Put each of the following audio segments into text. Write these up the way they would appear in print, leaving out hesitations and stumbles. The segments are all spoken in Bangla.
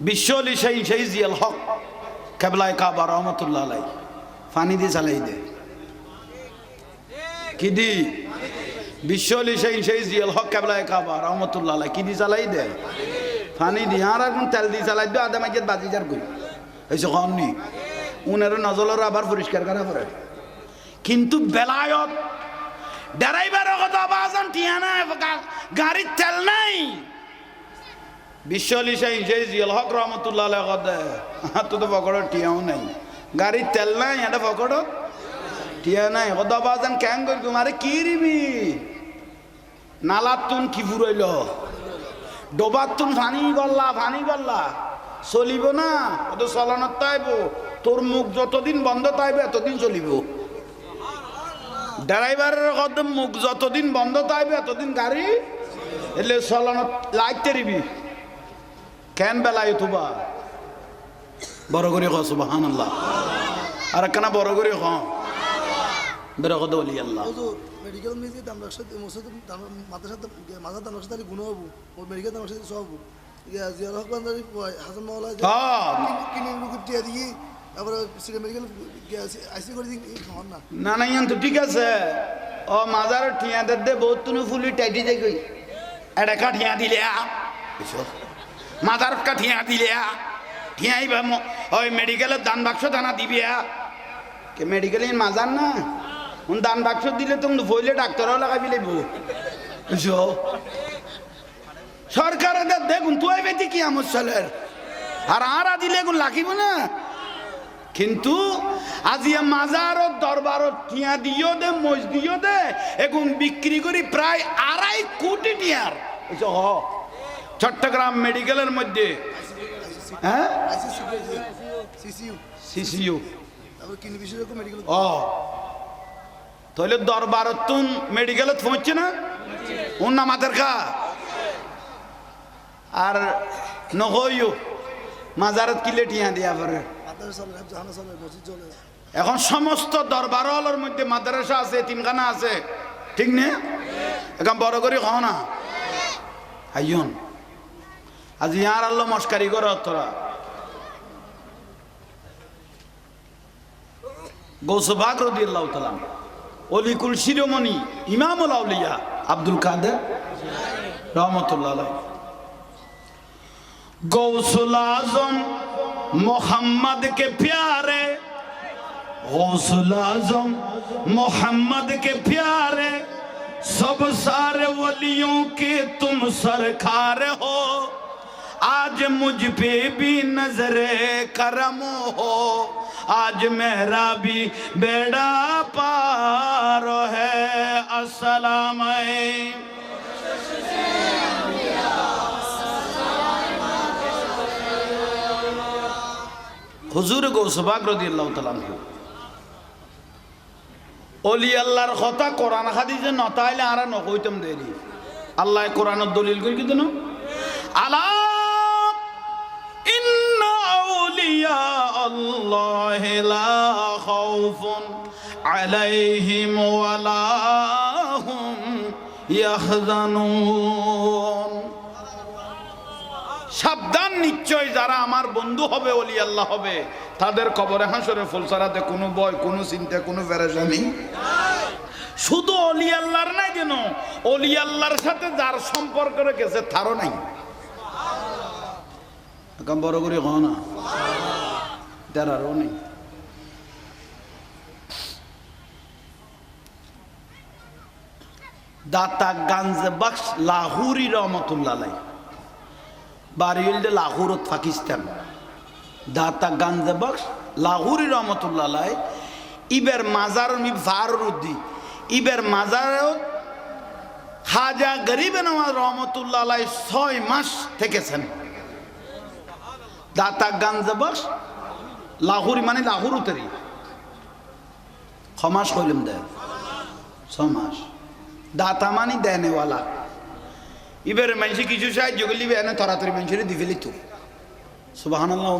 বিশ্বলি সেই জিয়াল হক কেবলায় কাবা রহমতুল্লাহ আলাই পানি দিয়ে চালাই দে কি দি বিশ্বলি সেই জিয়াল হক কেবলায় কাবা রহমতুল্লাহ আলাই কি দি চালাই দে পানি দি আর এখন তেল দিয়ে চালাই দে আদা মাইজের বাজি যার কই হয়েছে কমনি উনারও নজলের আবার পরিষ্কার করা পড়ে কিন্তু বেলায়ত ড্রাইভারের কথা বাজান টিয়া নাই গাড়ির তেল নাই বিশ্বলি সেই জিয়াল হক রহমতুল্লাহ আলাই কথা তো তো পকড় টিয়াও নাই গাড়ির তেল নাই এটা পকড় টিয়া নাই কথা বাজান কেন করি আরে কি রিবি নালার তুন কি ফুরাইল ডোবার তুন ফানি গল্লা চলিব না ও তো চলানোর তাইব তোর মুখ যতদিন বন্ধ তাইব এতদিন চলিব ড্রাইভারের কথা মুখ যতদিন বন্ধ তাইব এতদিন গাড়ি এলে চলানোর লাইতে রিবি কেন বেলায় তুবা বড় করে খ সুবহানাল্লাহ আর কেনা বড় করে খ বের কথা বলি আল্লাহ মেডিকেল মিউজিক দাম রাখছে মাদ্রাসা মাজার দাম রাখছে গুণ হবো মেডিকেল দাম রাখছে সব হবো জিয়াল হক বান্দারি হাসান মাওলা কিনে রুগী টিয়া দিয়ে আবার মেডিকেল আইসি করে দিই খাওয়ান না না না ইয়ান তো ঠিক আছে ও মাজার ঠিয়া দে বহুত তুনু ফুলি টাইটি যাই গই এটা কা ঠিয়া দিলে মাজার কা ঠিয়া দিলে ঠিয়াই বা ওই মেডিকেলের দান বাক্স দানা দিবি কে মেডিকেল মাজার না উন দান বাক্স দিলে তুমি বইলে ডাক্তারও লাগাবি লাগব বুঝছো সরকারের দেখুন তুই বেটি কি আমার চলের আর দিলে এগুন লাগিব না কিন্তু আজিয়া মাজারত দরবারত টিয়া দিও দে মজ দিও দে এখন বিক্রি করি প্রায় 2.5 কোটি টিয়ার চট্টগ্রাম মেডিকেলের মধ্যে হ্যাঁ সিসিইউ ও তাহলে দরবারত তুন মেডিকেলত পৌঁছছে না উন না মাথার খা আর নহইও মাজারত কিলে টিয়া দিয়া পরে এখন সমস্ত দরবার হলের মধ্যে মাদ্রাসা আছে তিনখানা আছে ঠিক নে এখন বড় করে খাও না আইয়ন আজ ইয়ার আল্লাহ মস্কারি কর তোরা গৌসবাগ রাদিয়াল্লাহু তাআলা অলিকুল শিরোমণি ইমামুল আউলিয়া আব্দুল কাদের রহমতুল্লাহ আলাইহি गौसुल आज़म मोहम्मद के प्यारे गौसुल आज़म मोहम्मद के प्यारे सब सारे वलियों के तुम सरकार हो आज मुझ पे भी नजरे करम हो आज मेरा भी बेड़ा पार है अस्सलाम হুজুর গৌসবাগ রাদিয়াল্লাহু তাআলা ওলি আল্লাহর কথা কোরআন হাদিসে নতাইলে আর নকইতাম দেরি আল্লাহ কোরআনের দলিল কই কি দেন আলা ইন্না আউলিয়া আল্লাহ লা খাউফুন আলাইহিম ওয়ালা হুম ইয়াহজানুন সাবধান নিশ্চয় যারা আমার বন্ধু হবে ওলি আল্লাহ হবে তাদের কবরে হাসরে ফুলসারাতে কোনো ভয় কোনো চিন্তা কোনো পেরেশানি শুধু ওলি আল্লাহর নাই যেন ওলি আল্লাহর সাথে যার সম্পর্ক রেখেছে তারও নাই এখন বড় করে হ না তারও নেই দাতা গাঞ্জ বখশ লাহুরি রহমতুল্লাহ আলাইহি বাড়ি হইল লাহোরত পাকিস্তান দাতা গাঞ্জ বখশ লাহুরি রহমতুল্লাহ আলাইহি ইবের মাজার মি ফারুদ্দি ইবের মাজার খাজা গরিব নওয়াজ রহমতুল্লাহ আলাইহি 6 মাস থেকেছেন দাতা গাঞ্জ বখশ লাহুরি মানে লাহুরুতেরি খমাস কইলাম দে 6 মাস দাতা মানে দেনেওয়ালা ইবের মানুষ কিছু সাহায্য করলি এনে তাড়াতাড়ি মানুষের দি ফেলি তো সুবহানাল্লাহ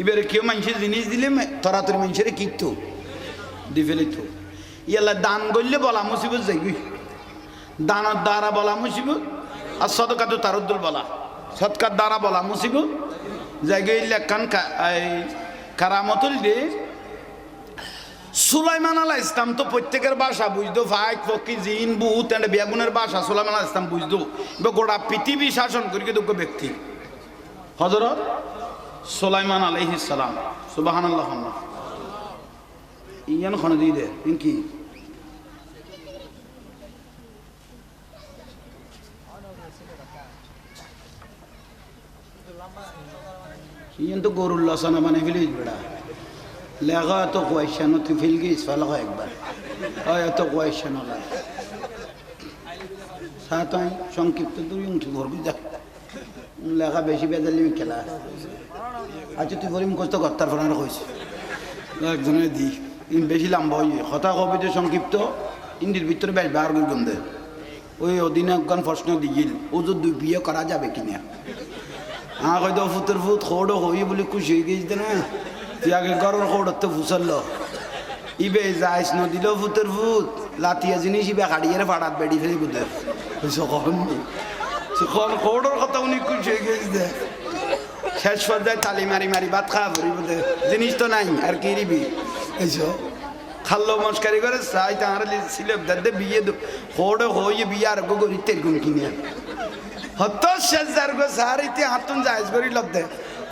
ইবের কেউ মানুষের জিনিস দিলে তাড়াতাড়ি মানুষের কিতো দি ফেলি তো ইয়াল্লা দান করলে বলা মুসিবত যাইবি দানের দ্বারা বলা মুসিবত আর সদকা তো তারুদ্দুল বলা সৎকার দ্বারা বলা মুসিব জায়গায় লেখান কারামতুল দে সুলাইমান আলাইহিস ইসলাম তো প্রত্যেকের ভাষা বুঝতো ফাইক ফকি জিন বুত এন্ড বেগুনের ভাষা সুলাইমান আলাইহিস ইসলাম বুঝতো গোটা পৃথিবী শাসন করি দুঃখ ব্যক্তি হযরত সুলাইমান আলাইহিস সালাম সুবহানাল্লাহ ইয়ান খনে দিয়ে দে কি ইয়ান তো গরুর লসানা মানে ফেলিস বেড়া লেখা তো কোয়েশন তুই ফেল গিয়েছ ফেলা একবার হয় এত কোয়েশন হল সাত সংক্ষিপ্ত তুই উঠি ভরবি দেখ লেখা বেশি বেদালি খেলা আচ্ছা তুই ভরি মুখস্থ কর্তার ফোন কইস একজনে দি বেশি লম্বা হয়ে কথা কবি যে সংক্ষিপ্ত ইন্দির ভিতরে বেশ বার গুম দে ওই অধীনজ্ঞান প্রশ্ন দিল ও যদি দুই বিয়ে করা যাবে কিনা হয়তো ফুতের ফুট খোড়ো হই বলে খুশি হয়ে গেছে না তুই আগে গরর খোড়ত তো ফুসল ইবে যাইস ন দিল ফুতের ফুট লাতিয়া জিনিস ইবে হাড়িয়ে ফাড়াত বেড়ি ফেলি বুঝে সখন খোড়োর কথা উনি খুশি হয়ে গেছে শেষ পর্যায়ে তালি মারি মারি ভাত খাওয়া ভরি বুঝে জিনিস তো নাই আর কি রিবি এইসব খাল্লো মস্কারি করে চাই তাঁর ছিল দাদে বিয়ে খোড়ো হই বিয়ে আর গরি তেল গুণ কিনে হত শেষ যার গো সারিতে হাতুন যাইজ করি লব দে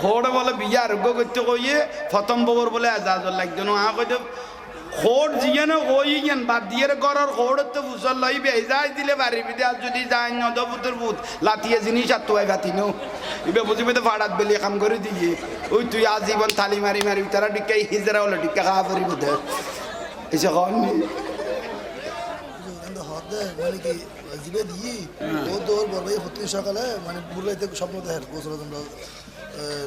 খোড় বলে বিয়ে আরোগ্য করতে কইয়ে প্রথম ববর বলে আজাজর লাগতো না কইতে খোড় জিয়ে না কই গেন বাদ দিয়ে গরর খোড় তো ফুসল লইবে যাই দিলে বাড়ি বিদে আর যদি যাই নদ পুতুর ভূত লাতিয়ে জিনিস আর তোয়াই বাতি নো ইবে বুঝিবে তো ফাড়াত বেলি কাম করে দিয়ে ওই তুই আজীবন থালি মারি মারি তারা ডিকাই হিজরা হলো ডিকা খাওয়া পড়ি বুঝে এসে খাওয়ান মানে কি জিবে দিয়ে ও তোর বড় ভাই প্রতি সকালে মানে বুড়াইতে স্বপ্ন দেখে গোসল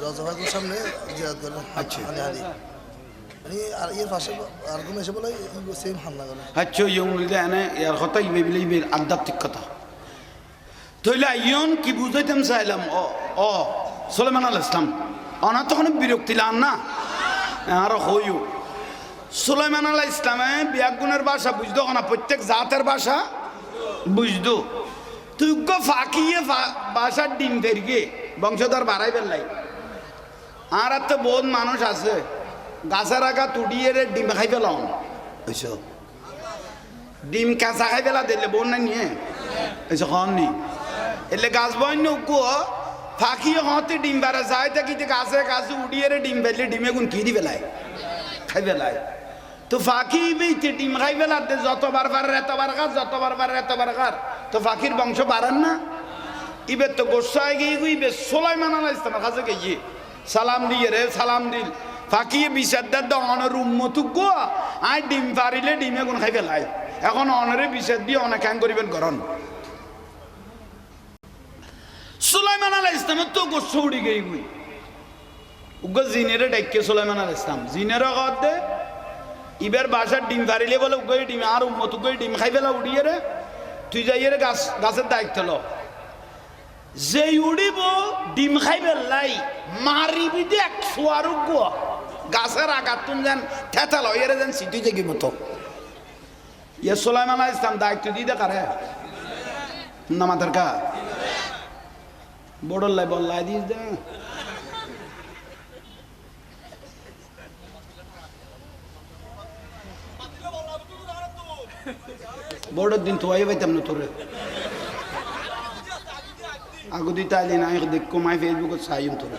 রাজাভাইয়ের সামনে জিয়াদ করে আচ্ছা মানে হারি মানে আর এর পাশে আর কোনো এসে বলে সেম হামলা করে আচ্ছা ইয়ং এনে এর কথা ইবে বিলে ইবে আধ্যাত্মিক কথা তইলা ইয়ন কি বুঝাইতাম চাইলাম ও সুলাইমান আলাইহিস সালাম অনা তখন বিরক্তি লান না আর হইও সুলাইমান আলাইহিস ইসলামে বিয়াগুনের ভাষা বুঝতো না প্রত্যেক জাতের ভাষা বুঝতো তুই গো ফাঁকিয়ে ভাষার ডিম ফেরগে বংশধর বাড়াই ফেললাই আর তো বহুত মানুষ আছে গাছের আগা তুড়িয়ে ডিম খাই পেলাম বুঝছো ডিম কাঁচা খাই পেলা দিলে বোন না নিয়ে এসে খান নি এলে গাছ বই নৌকো ফাঁকিয়ে হতে ডিম বাড়া যায় তা কিন্তু গাছে গাছে উড়িয়ে ডিম ফেললে ডিমে গুণ কি দি পেলায় খাই পেলায় তো ফাঁকি বেইতে ডিম খাই পেলাতে যতবার পারে এতবার গাছ যতবার পারে এতবার গাছ তো ফাঁকির বংশ বাড়ান না ইবে তো গোসায় গিয়ে ইবে সুলাইমান আলাইহিস সালামের কাছে গিয়ে সালাম দিয়ে রে সালাম দিল ফাঁকিয়ে বিচারদার দ অনের উম্মত গো আই ডিম পারিলে ডিমে গুণ খাই পেলাই এখন অনরে বিচার দিয়ে অনেক হ্যাং করিবেন করন সুলাইমান আলাইহিস সালামের তো গোসা উড়ি গই গুই উগ্র জিনেরে ডাইকে সুলাইমান আলাইহিস সালাম জিনেরে কদে ইবের বাসার ডিম পারিলে বলে উগ্র ডিম আর উম্মত উগ্র ডিম খাই পেলা উড়িয়ে রে তুই যাইয়ে রে গাছের দায়িত্ব ল যে উড়িব ডিম খাই পেলাই মারিবি দেখ সোয়ার গাছের আঘাত তুন যেন ঠেতা লইয়ে যেন সিটি থেকে মতো ইয়ে সুলাইমান আলাইহিস সালাম দায়িত্ব দিয়ে দেখারে না মাথার কা বড়ল্লাই বল্লাই দিস দে বড় দিন তো পাইতাম না তোরে আগু দিতে আইলি না দেখ কমাই ফেসবুকত চাইম তোরে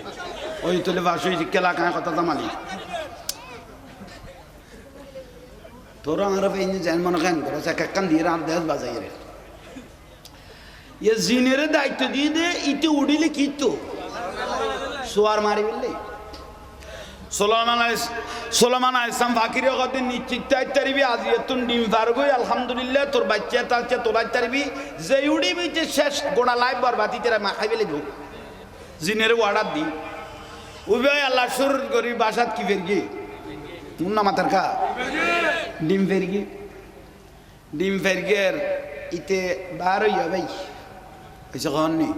ওই তোলে ভাষা কেলা কাঁ কথা তামালি তোরা আর জান মনে খান করে কান দিয়ে আর দেশ বাজাই রে ইয়ে জিনের দায়িত্ব দিয়ে দে ইতে উড়িলে কি তো সোয়ার মারি বললে সুলাইমান আলাইহিস সালাম ফাকিরে কদিন নিশ্চিত তারিবি আজিয়াতুন ডিম ফারগই আলহামদুলিল্লাহ তোর বাচ্চা তালচা তোলাই তারিবি যে উড়িবি যে শেষ গোড়া লাইভ বরবাদি তেরা মাখাই বেলে গো জিনের অর্ডার দি উবে আল্লাহ সুর করি বাসাত কি ফেরগি মুন্না মাতার কা ডিম ফেরগের ইতে বার হইয়া ভাই এসে কন নি